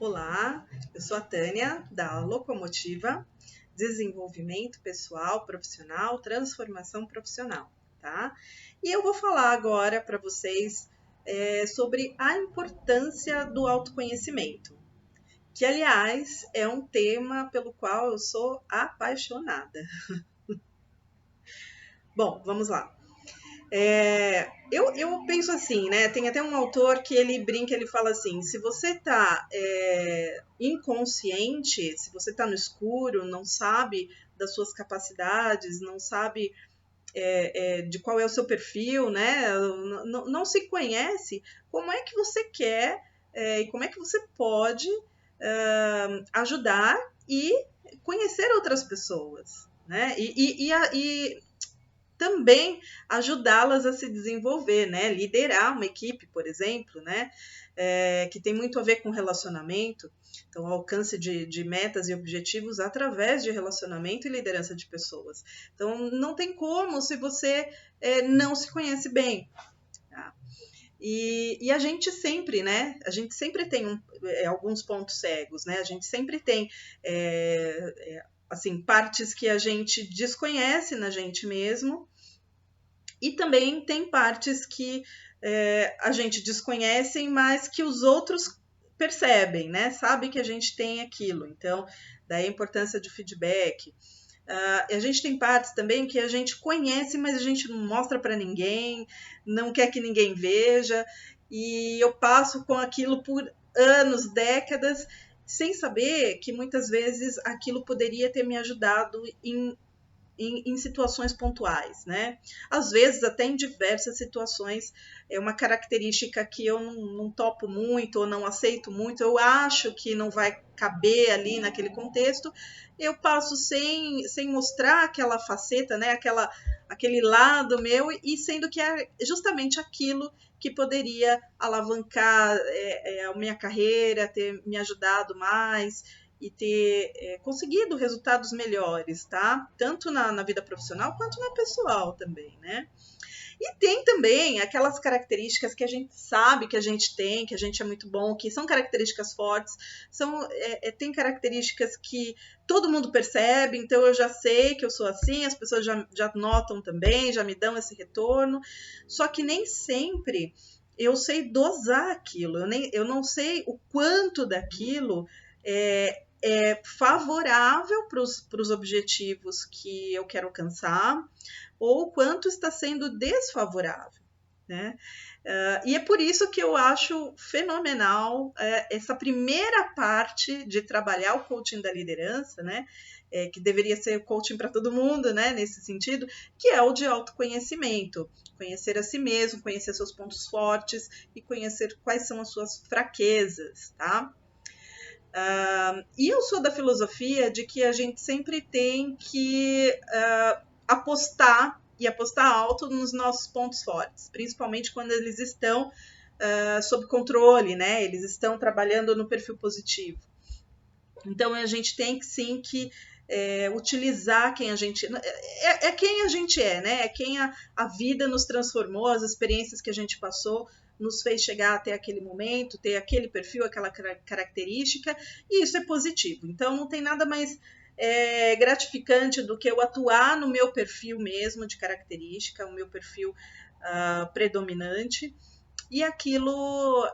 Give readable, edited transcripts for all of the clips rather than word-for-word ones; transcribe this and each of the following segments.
Olá, eu sou a Tânia, da Locomotiva, Desenvolvimento Pessoal, Profissional, Transformação Profissional, tá? E eu vou falar agora para vocês sobre a importância do autoconhecimento, que, aliás, é um tema pelo qual eu sou apaixonada. Bom, vamos lá. Eu penso assim, né? Tem até um autor que ele brinca, ele fala assim: se você está inconsciente, se você está no escuro, não sabe das suas capacidades, não sabe de qual é o seu perfil, né? Não se conhece, como é que você quer e como é que você pode ajudar e conhecer outras pessoas, né? E também ajudá-las a se desenvolver, né? Liderar uma equipe, por exemplo, né? Que tem muito a ver com relacionamento, então alcance de metas e objetivos através de relacionamento e liderança de pessoas. Então não tem como se você não se conhece bem. Tá? E a gente sempre, né? A gente sempre tem alguns pontos cegos, né? A gente sempre tem assim, partes que a gente desconhece na gente mesmo. E também tem partes que a gente desconhece, mas que os outros percebem, né? Sabe que a gente tem aquilo. Então, daí a importância de feedback. A gente tem partes também que a gente conhece, mas a gente não mostra para ninguém, não quer que ninguém veja. E eu passo com aquilo por anos, décadas, sem saber que muitas vezes aquilo poderia ter me ajudado em situações pontuais, né? Às vezes até em diversas situações, é uma característica que eu não topo muito ou não aceito muito, eu acho que não vai caber ali naquele contexto, eu passo sem mostrar aquela faceta, né? Aquele lado meu, e sendo que é justamente aquilo que poderia alavancar a minha carreira, ter me ajudado mais, e ter conseguido resultados melhores, tá? Tanto na vida profissional quanto na pessoal também, né? E tem também aquelas características que a gente sabe que a gente tem, que a gente é muito bom, que são características fortes, tem características que todo mundo percebe, então eu já sei que eu sou assim, as pessoas já notam também, já me dão esse retorno, só que nem sempre eu sei dosar aquilo, eu não sei o quanto daquilo é favorável para os objetivos que eu quero alcançar, ou quanto está sendo desfavorável, né? E é por isso que eu acho fenomenal essa primeira parte de trabalhar o coaching da liderança, né? Que deveria ser coaching para todo mundo, né? Nesse sentido, que é o de autoconhecimento. Conhecer a si mesmo, conhecer seus pontos fortes e conhecer quais são as suas fraquezas, tá? E eu sou da filosofia de que a gente sempre tem que apostar alto nos nossos pontos fortes, principalmente quando eles estão sob controle, né? Eles estão trabalhando no perfil positivo. Então a gente tem que sim que utilizar quem a gente quem a gente é, né? É quem a vida nos transformou, as experiências que a gente passou nos fez chegar até aquele momento, ter aquele perfil, aquela característica, e isso é positivo. Então não tem nada mais gratificante do que eu atuar no meu perfil mesmo de característica, o meu perfil predominante, e aquilo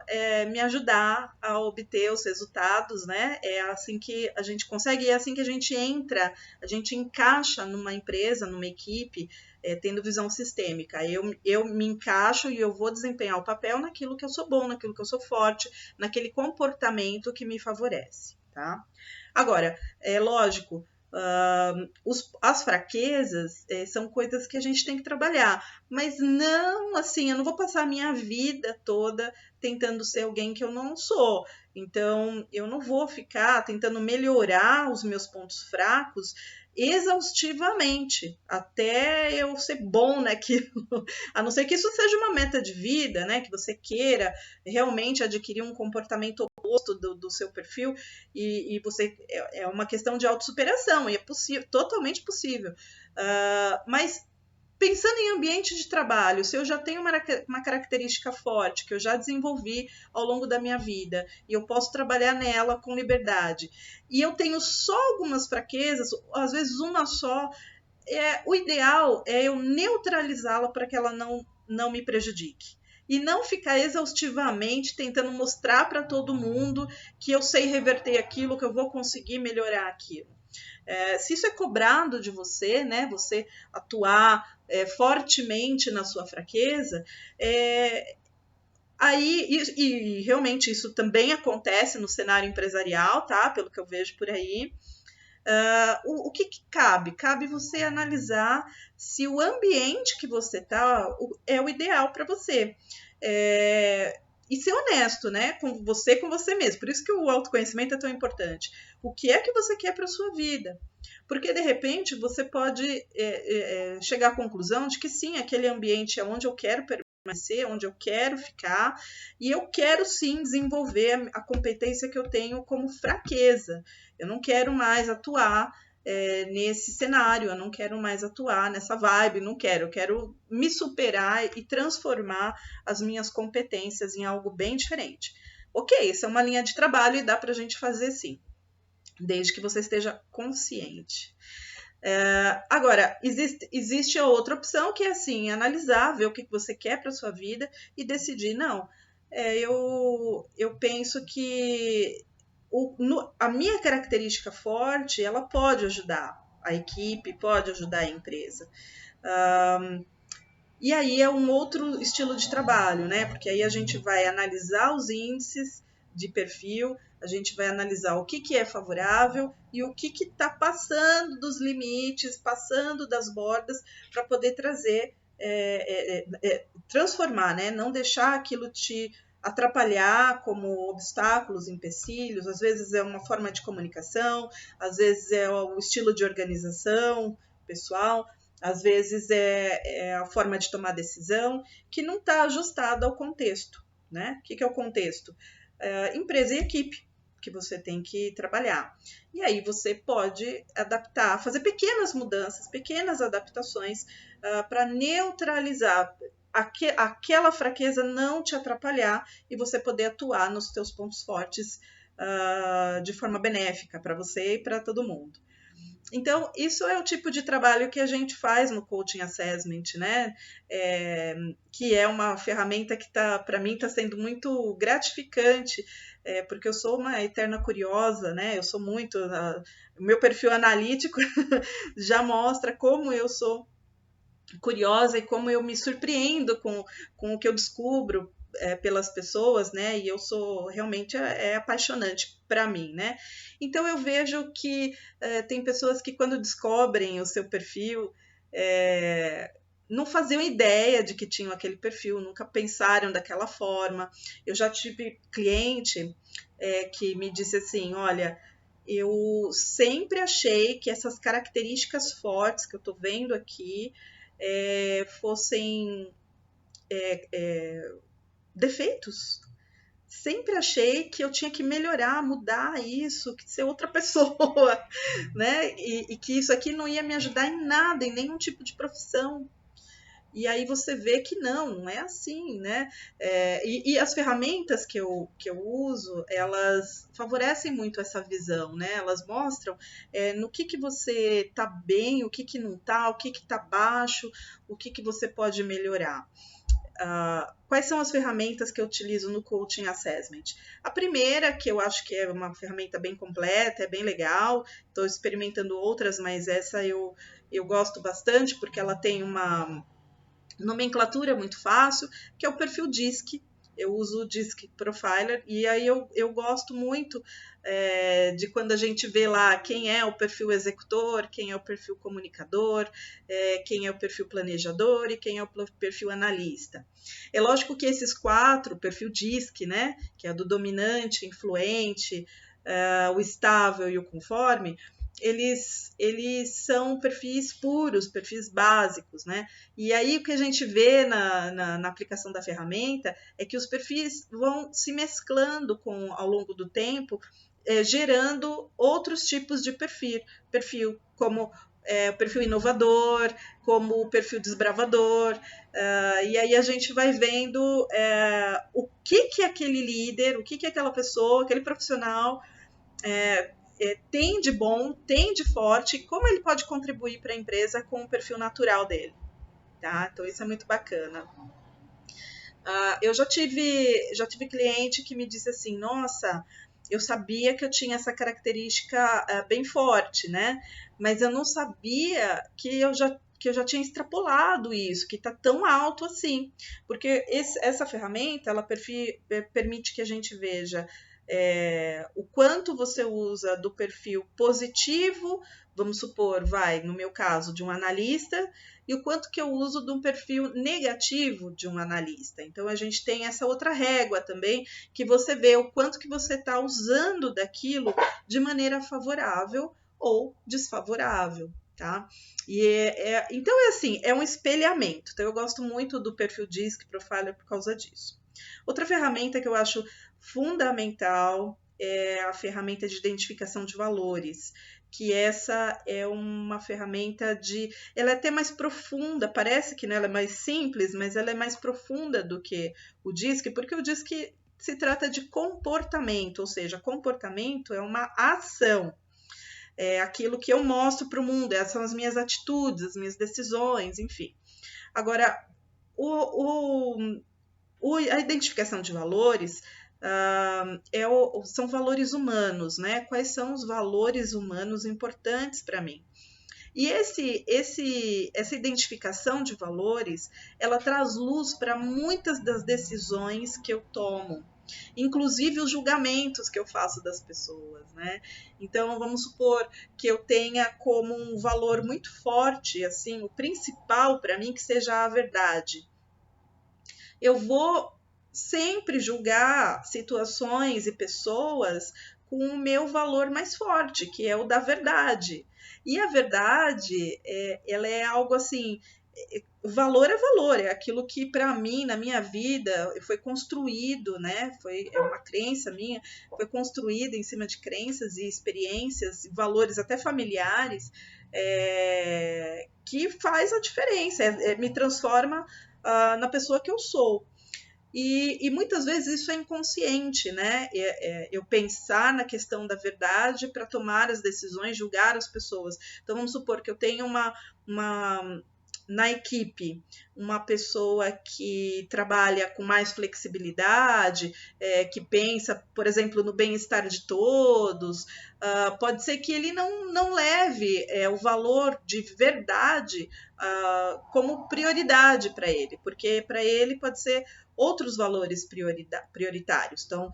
me ajudar a obter os resultados, né? É assim que a gente consegue, é assim que a gente entra, a gente encaixa numa empresa, numa equipe, tendo visão sistêmica. Eu me encaixo e eu vou desempenhar o papel naquilo que eu sou bom, naquilo que eu sou forte, naquele comportamento que me favorece, tá? Agora, é lógico, as fraquezas são coisas que a gente tem que trabalhar, mas não assim, eu não vou passar a minha vida toda tentando ser alguém que eu não sou. Então, eu não vou ficar tentando melhorar os meus pontos fracos exaustivamente, até eu ser bom naquilo, a não ser que isso seja uma meta de vida, né? Que você queira realmente adquirir um comportamento oposto do seu perfil, e você uma questão de autossuperação, e é possível, totalmente possível. Mas Pensando em ambiente de trabalho, se eu já tenho uma característica forte que eu já desenvolvi ao longo da minha vida e eu posso trabalhar nela com liberdade, e eu tenho só algumas fraquezas, às vezes uma só, o ideal é eu neutralizá-la para que ela não me prejudique. E não ficar exaustivamente tentando mostrar para todo mundo que eu sei reverter aquilo, que eu vou conseguir melhorar aquilo. Se isso é cobrado de você, né, você atuar fortemente na sua fraqueza, aí, e realmente isso também acontece no cenário empresarial, tá? Pelo que eu vejo por aí. O que cabe? Cabe você analisar se o ambiente que você está é o ideal para você. E ser honesto, né? Com você mesmo. Por isso que o autoconhecimento é tão importante. O que é que você quer para a sua vida? Porque, de repente, você pode chegar à conclusão de que sim, aquele ambiente é onde eu quero permanecer, onde eu quero ficar, e eu quero sim desenvolver a competência que eu tenho como fraqueza. Eu não quero mais atuar nesse cenário, eu não quero mais atuar nessa vibe, não quero, eu quero me superar e transformar as minhas competências em algo bem diferente. Ok, essa é uma linha de trabalho e dá para a gente fazer sim, desde que você esteja consciente. Agora, existe a outra opção que é assim, analisar, ver o que você quer para a sua vida e decidir, não, eu penso que a minha característica forte, ela pode ajudar a equipe, pode ajudar a empresa. E aí é um outro estilo de trabalho, né? Porque aí a gente vai analisar os índices de perfil, a gente vai analisar o que é favorável e o que está passando dos limites, passando das bordas, para poder trazer, transformar, né? Não deixar aquilo te atrapalhar como obstáculos, empecilhos. Às vezes é uma forma de comunicação, às vezes é o estilo de organização pessoal, às vezes é a forma de tomar decisão que não está ajustada ao contexto, né? O que é o contexto? Empresa e equipe que você tem que trabalhar. E aí você pode adaptar, fazer pequenas mudanças, pequenas adaptações para neutralizar aquela fraqueza, não te atrapalhar e você poder atuar nos teus pontos fortes de forma benéfica para você e para todo mundo. Então, isso é o tipo de trabalho que a gente faz no Coaching Assessment, né? Que é uma ferramenta que para mim está sendo muito gratificante, porque eu sou uma eterna curiosa, né? Eu sou muito. O meu perfil analítico já mostra como eu sou curiosa e como eu me surpreendo com o que eu descubro pelas pessoas, né? E eu sou realmente apaixonante para mim, né? Então eu vejo que tem pessoas que quando descobrem o seu perfil não faziam ideia de que tinham aquele perfil, nunca pensaram daquela forma. Eu já tive cliente que me disse assim, olha, eu sempre achei que essas características fortes que eu estou vendo aqui fossem defeitos. Sempre achei que eu tinha que melhorar, mudar isso, que ser outra pessoa, né? E que isso aqui não ia me ajudar em nada, em nenhum tipo de profissão. E aí você vê que não é assim, né? E as ferramentas que eu uso, elas favorecem muito essa visão, né? Elas mostram no que você está bem, o que não está, o que está baixo, o que você pode melhorar. Quais são as ferramentas que eu utilizo no Coaching Assessment? A primeira, que eu acho que é uma ferramenta bem completa, é bem legal, estou experimentando outras, mas essa eu gosto bastante, porque ela tem uma nomenclatura muito fácil, que é o perfil DISC. Eu uso o DISC Profiler e aí eu gosto muito de quando a gente vê lá quem é o perfil executor, quem é o perfil comunicador, quem é o perfil planejador e quem é o perfil analista. É lógico que esses quatro, o perfil DISC, né, que é do dominante, influente, o estável e o conforme, eles são perfis puros, perfis básicos, né? E aí o que a gente vê na aplicação da ferramenta é que os perfis vão se mesclando ao longo do tempo, gerando outros tipos de perfil como o perfil inovador, como o perfil desbravador, e aí a gente vai vendo o que aquele líder, o que aquela pessoa, aquele profissional tem de bom, tem de forte, como ele pode contribuir para a empresa com o perfil natural dele. Tá? Então isso é muito bacana. Eu já tive cliente que me disse assim, nossa, eu sabia que eu tinha essa característica bem forte, né? Mas eu não sabia que eu já tinha extrapolado isso, que está tão alto assim. Porque essa ferramenta, ela permite que a gente veja o quanto você usa do perfil positivo, vamos supor, no meu caso, de um analista, e o quanto que eu uso de um perfil negativo de um analista. Então, a gente tem essa outra régua também, que você vê o quanto que você está usando daquilo de maneira favorável ou desfavorável, tá? Então, assim, é um espelhamento. Então, eu gosto muito do perfil DISC Profiler por causa disso. Outra ferramenta que eu acho fundamental é a ferramenta de identificação de valores, que essa é uma ferramenta ela é até mais profunda, parece que ela é mais simples, mas ela é mais profunda do que o DISC, porque o DISC se trata de comportamento, ou seja, comportamento é uma ação, é aquilo que eu mostro para o mundo, essas são as minhas atitudes, as minhas decisões, enfim. Agora, a identificação de valores são valores humanos, né? Quais são os valores humanos importantes para mim? E essa identificação de valores, ela traz luz para muitas das decisões que eu tomo, inclusive os julgamentos que eu faço das pessoas, né? Então, vamos supor que eu tenha como um valor muito forte, assim, o principal para mim que seja a verdade. Eu vou sempre julgar situações e pessoas com o meu valor mais forte, que é o da verdade. E a verdade, ela é algo assim, valor é valor, é aquilo que para mim, na minha vida, foi construído, né? É uma crença minha, foi construída em cima de crenças e experiências, valores até familiares, que faz a diferença, me transforma na pessoa que eu sou. E muitas vezes isso é inconsciente, né? Eu pensar na questão da verdade para tomar as decisões, julgar as pessoas. Então, vamos supor que eu tenho na equipe uma pessoa que trabalha com mais flexibilidade, que pensa, por exemplo, no bem-estar de todos, pode ser que ele não leve o valor de verdade como prioridade para ele, porque para ele pode ser outros valores prioritários. Então,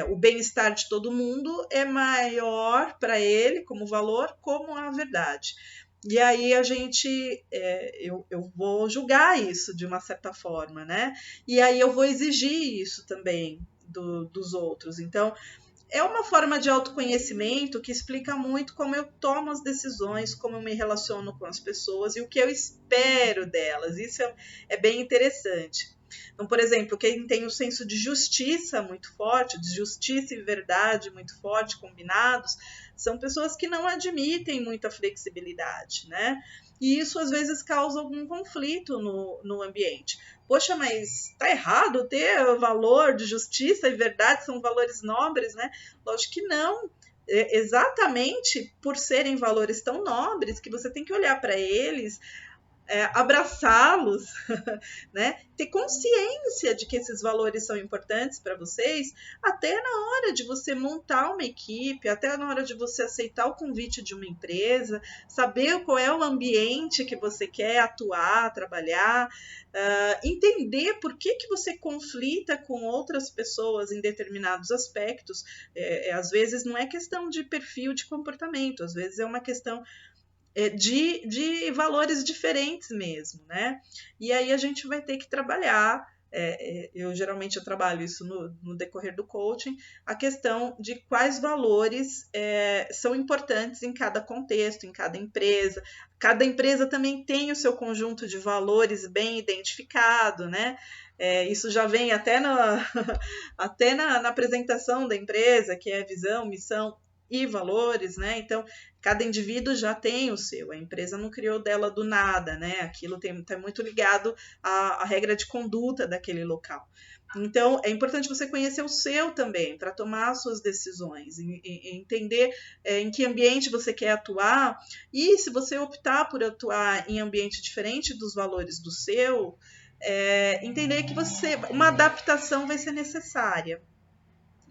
o bem-estar de todo mundo é maior para ele como valor, como a verdade. E aí eu vou julgar isso de uma certa forma, né? E aí eu vou exigir isso também dos outros. Então, é uma forma de autoconhecimento que explica muito como eu tomo as decisões, como eu me relaciono com as pessoas e o que eu espero delas. Isso é bem interessante. Então, por exemplo, quem tem o senso de justiça muito forte, de justiça e verdade muito forte combinados, são pessoas que não admitem muita flexibilidade, né? E isso às vezes causa algum conflito no ambiente. Poxa, mas tá errado ter valor de justiça e verdade, são valores nobres, né? Lógico que não. Exatamente por serem valores tão nobres que você tem que olhar para eles, abraçá-los, né? Ter consciência de que esses valores são importantes para vocês, até na hora de você montar uma equipe, até na hora de você aceitar o convite de uma empresa, saber qual é o ambiente que você quer atuar, trabalhar, entender por que você conflita com outras pessoas em determinados aspectos. Às vezes não é questão de perfil de comportamento, às vezes é uma questão de valores diferentes mesmo, né? E aí a gente vai ter que trabalhar, eu geralmente trabalho isso no decorrer do coaching, a questão de quais valores são importantes em cada contexto, em cada empresa. Cada empresa também tem o seu conjunto de valores bem identificado, né? Isso já vem até na apresentação da empresa, que é visão, missão e valores, né? Então, cada indivíduo já tem o seu, a empresa não criou dela do nada, né? Aquilo está muito ligado à regra de conduta daquele local. Então, é importante você conhecer o seu também, para tomar as suas decisões, entender em que ambiente você quer atuar, e se você optar por atuar em ambiente diferente dos valores do seu, entender que uma adaptação vai ser necessária.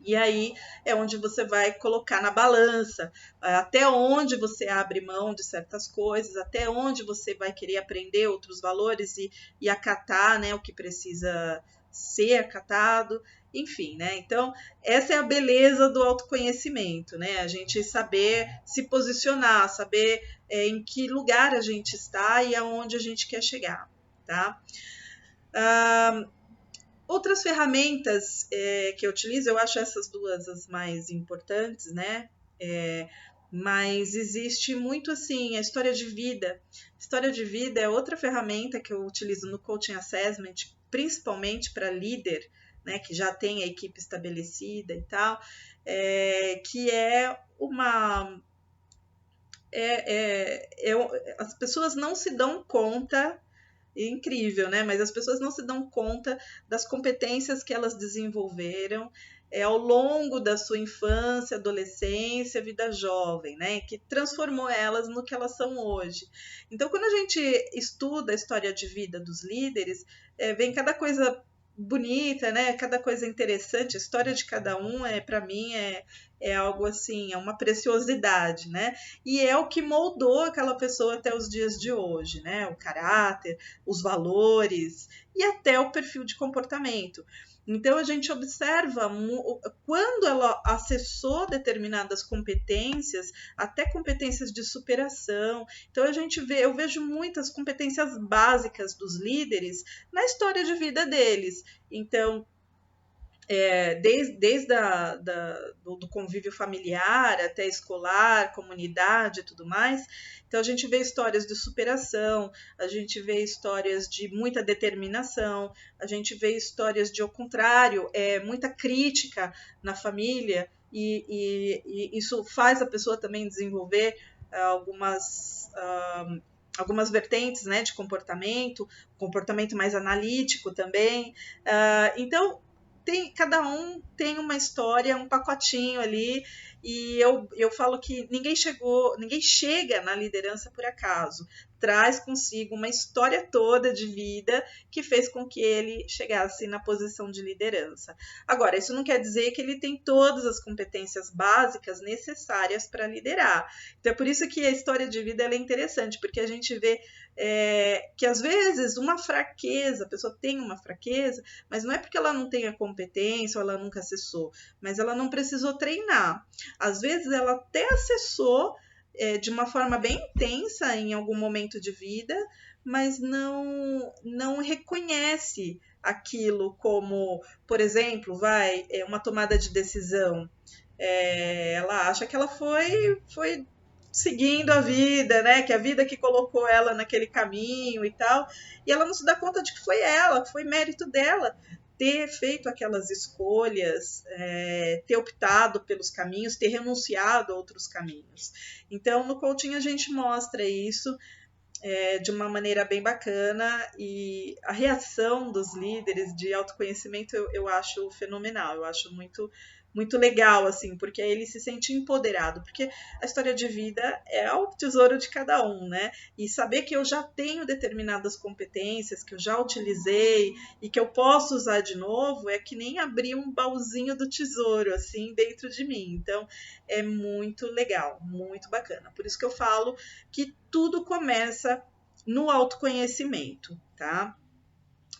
E aí é onde você vai colocar na balança até onde você abre mão de certas coisas, até onde você vai querer aprender outros valores e acatar, né, o que precisa ser acatado, enfim, né? Então, essa é a beleza do autoconhecimento, né? A gente saber se posicionar, saber em que lugar a gente está e aonde a gente quer chegar, tá? Outras ferramentas que eu utilizo, eu acho essas duas as mais importantes, né? Mas existe muito assim, a história de vida. História de vida é outra ferramenta que eu utilizo no Coaching Assessment, principalmente para líder, né, que já tem a equipe estabelecida e tal, que é uma... as pessoas não se dão conta, incrível, né? Mas as pessoas não se dão conta das competências que elas desenvolveram ao longo da sua infância, adolescência, vida jovem, né? Que transformou elas no que elas são hoje. Então, quando a gente estuda a história de vida dos líderes, vem cada coisa bonita, né? Cada coisa interessante. A história de cada um, para mim, é algo assim, é uma preciosidade, né? E é o que moldou aquela pessoa até os dias de hoje, né? O caráter, os valores e até o perfil de comportamento. Então a gente observa quando ela acessou determinadas competências, até competências de superação. Então eu vejo muitas competências básicas dos líderes na história de vida deles. Então, desde do convívio familiar até escolar, comunidade e tudo mais. Então, a gente vê histórias de superação, a gente vê histórias de muita determinação, a gente vê histórias de, ao contrário, muita crítica na família, e isso faz a pessoa também desenvolver algumas vertentes, né, de comportamento mais analítico também. Então, cada um tem uma história, um pacotinho ali, e eu falo que ninguém chega na liderança por acaso. Traz consigo uma história toda de vida que fez com que ele chegasse na posição de liderança. Agora, isso não quer dizer que ele tem todas as competências básicas necessárias para liderar. Então, é por isso que a história de vida é interessante, porque a gente vê que às vezes uma fraqueza, a pessoa tem uma fraqueza, mas não é porque ela não tenha competência ou ela nunca acessou, mas ela não precisou treinar. Às vezes ela até acessou de uma forma bem intensa em algum momento de vida, mas não reconhece aquilo como, por exemplo, uma tomada de decisão. Ela acha que ela foi seguindo a vida, né? Que a vida que colocou ela naquele caminho e tal. E ela não se dá conta de que foi ela, que foi mérito dela ter feito aquelas escolhas, ter optado pelos caminhos, ter renunciado a outros caminhos. Então, no coaching a gente mostra isso de uma maneira bem bacana, e a reação dos líderes de autoconhecimento eu acho fenomenal, eu acho muito, muito legal, assim, porque aí ele se sente empoderado, porque a história de vida é o tesouro de cada um, né? E saber que eu já tenho determinadas competências, que eu já utilizei e que eu posso usar de novo, é que nem abrir um baúzinho do tesouro, assim, dentro de mim. Então, é muito legal, muito bacana. Por isso que eu falo que tudo começa no autoconhecimento, tá?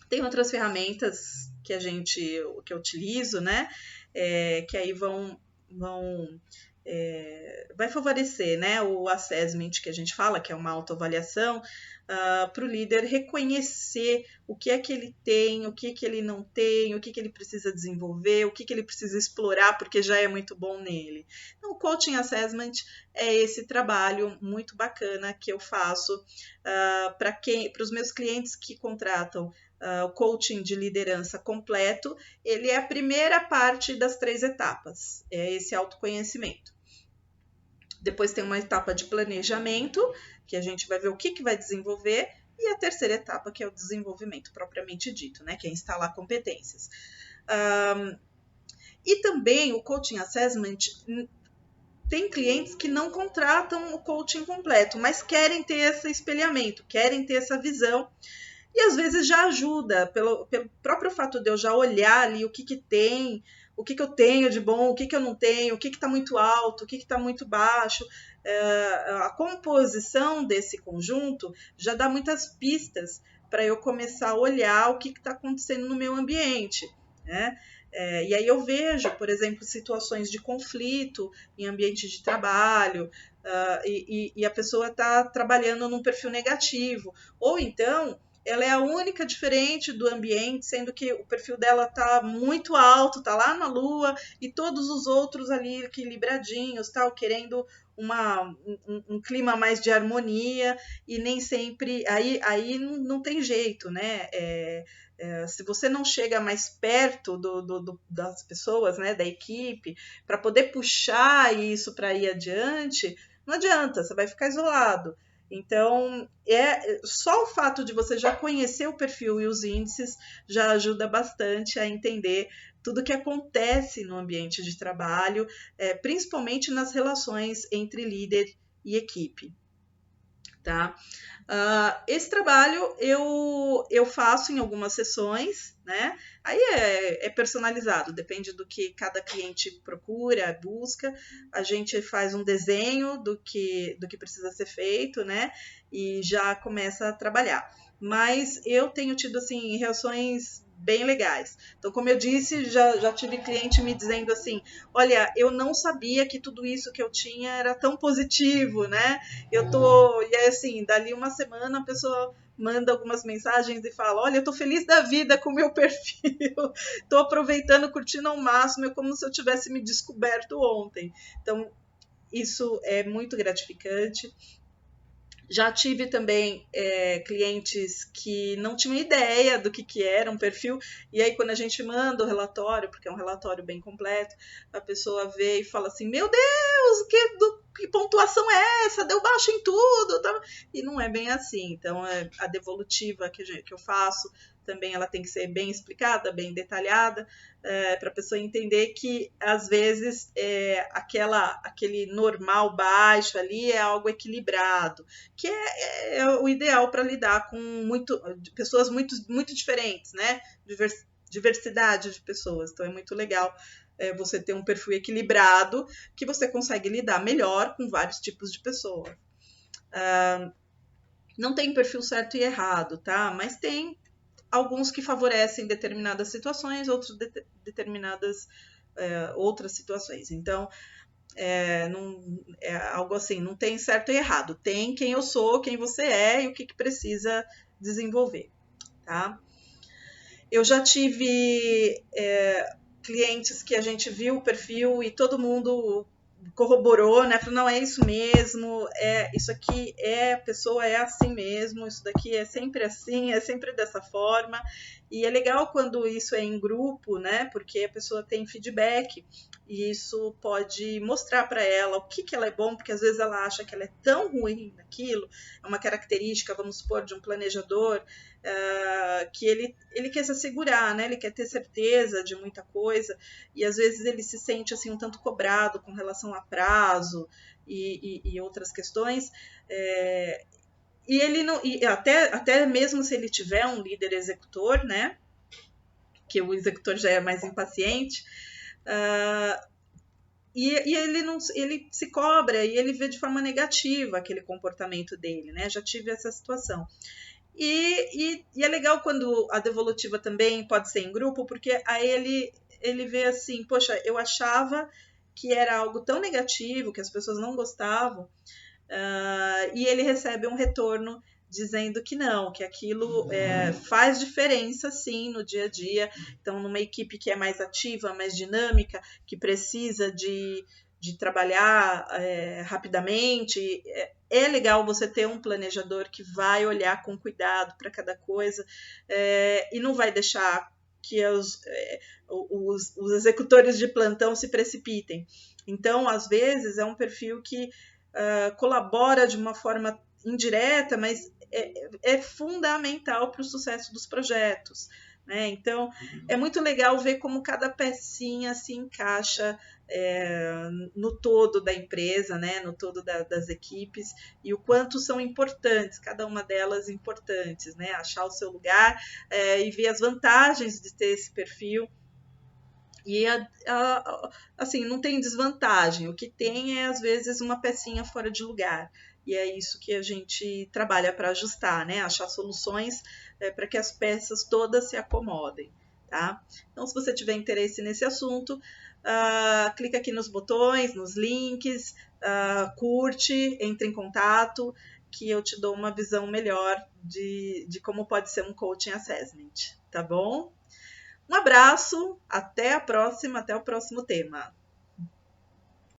Tem outras ferramentas que eu utilizo, né? Que aí vai favorecer, né, o assessment que a gente fala, que é uma autoavaliação, para o líder reconhecer o que é que ele tem, o que é que ele não tem, o que ele precisa desenvolver, o que ele precisa explorar, porque já é muito bom nele. Então, o Coaching Assessment é esse trabalho muito bacana que eu faço para os meus clientes que contratam o coaching de liderança completo. Ele é a primeira parte das 3 etapas, é esse autoconhecimento. Depois tem uma etapa de planejamento, que a gente vai ver o que vai desenvolver, e a terceira etapa, que é o desenvolvimento propriamente dito, né? Que é instalar competências. E também o Coaching Assessment, tem clientes que não contratam o coaching completo, mas querem ter esse espelhamento, querem ter essa visão. E às vezes já ajuda, pelo próprio fato de eu já olhar ali o que tem, o que eu tenho de bom, o que eu não tenho, o que está muito alto, o que está muito baixo. A composição desse conjunto já dá muitas pistas para eu começar a olhar o que está acontecendo no meu ambiente, né? E aí eu vejo, por exemplo, situações de conflito em ambiente de trabalho, e a pessoa está trabalhando num perfil negativo, ou então ela é a única diferente do ambiente, sendo que o perfil dela está muito alto, está lá na lua, e todos os outros ali equilibradinhos, tal, querendo um clima mais de harmonia, e nem sempre, aí não tem jeito, né? Se você não chega mais perto das pessoas, né, da equipe, para poder puxar isso para ir adiante, não adianta, você vai ficar isolado. Então, só o fato de você já conhecer o perfil e os índices já ajuda bastante a entender tudo que acontece no ambiente de trabalho, principalmente nas relações entre líder e equipe. Tá? Esse trabalho eu faço em algumas sessões, né? Aí é personalizado, depende do que cada cliente procura, busca. A gente faz um desenho do que precisa ser feito, né? E já começa a trabalhar. Mas eu tenho tido assim reações bem legais. Então, como eu disse, já tive cliente me dizendo assim: olha, eu não sabia que tudo isso que eu tinha era tão positivo, né? E aí, assim, dali uma semana a pessoa manda algumas mensagens e fala: olha, eu tô feliz da vida com o meu perfil, tô aproveitando, curtindo ao máximo, é como se eu tivesse me descoberto ontem. Então, isso é muito gratificante. Já tive também clientes que não tinham ideia do que era um perfil, e aí quando a gente manda o relatório, porque é um relatório bem completo, a pessoa vê e fala assim: meu Deus, que pontuação é essa? Deu baixo em tudo. Tá? E não é bem assim. Então, a devolutiva que eu faço também ela tem que ser bem explicada, bem detalhada, para a pessoa entender que, às vezes, aquele normal baixo ali é algo equilibrado, que é o ideal para lidar com pessoas muito diferentes, né? Diversidade de pessoas. Então, é muito legal você ter um perfil equilibrado que você consegue lidar melhor com vários tipos de pessoas. Não tem perfil certo e errado, tá? Mas tem alguns que favorecem determinadas situações, outros determinadas outras situações. Então, algo assim, não tem certo e errado. Tem quem eu sou, quem você é e o que precisa desenvolver, tá? Eu já tive clientes que a gente viu o perfil e todo mundo corroborou, né? Falou, não, é isso mesmo, isso aqui a pessoa é assim mesmo, isso daqui é sempre assim, é sempre dessa forma. E é legal quando isso é em grupo, né? Porque a pessoa tem feedback e isso pode mostrar para ela o que ela é bom, porque às vezes ela acha que ela é tão ruim naquilo, é uma característica, vamos supor, de um planejador, que ele quer se assegurar, né? Ele quer ter certeza de muita coisa, e às vezes ele se sente assim um tanto cobrado com relação a prazo e outras questões, e ele não, e até mesmo se ele tiver um líder executor, né? Que o executor já é mais impaciente, e ele se cobra e ele vê de forma negativa aquele comportamento dele, né? Já tive essa situação. E é legal quando a devolutiva também pode ser em grupo, porque aí ele vê assim, poxa, eu achava que era algo tão negativo, que as pessoas não gostavam, e ele recebe um retorno dizendo que não, que aquilo faz diferença sim no dia a dia. Então, numa equipe que é mais ativa, mais dinâmica, que precisa de trabalhar rapidamente, é legal você ter um planejador que vai olhar com cuidado para cada coisa e não vai deixar que os executores de plantão se precipitem. Então, às vezes, é um perfil que colabora de uma forma indireta, mas é fundamental para o sucesso dos projetos, né? Então, é muito legal ver como cada pecinha se encaixa no todo da empresa, né? No todo das equipes, e o quanto são importantes, cada uma delas importantes, né? Achar o seu lugar e ver as vantagens de ter esse perfil. E assim, não tem desvantagem. O que tem é, às vezes, uma pecinha fora de lugar. E é isso que a gente trabalha para ajustar, né? Achar soluções para que as peças todas se acomodem, tá? Então, se você tiver interesse nesse assunto, clica aqui nos botões, nos links, curte, entre em contato, que eu te dou uma visão melhor de como pode ser um coaching assessment, tá bom? Um abraço, até a próxima, até o próximo tema.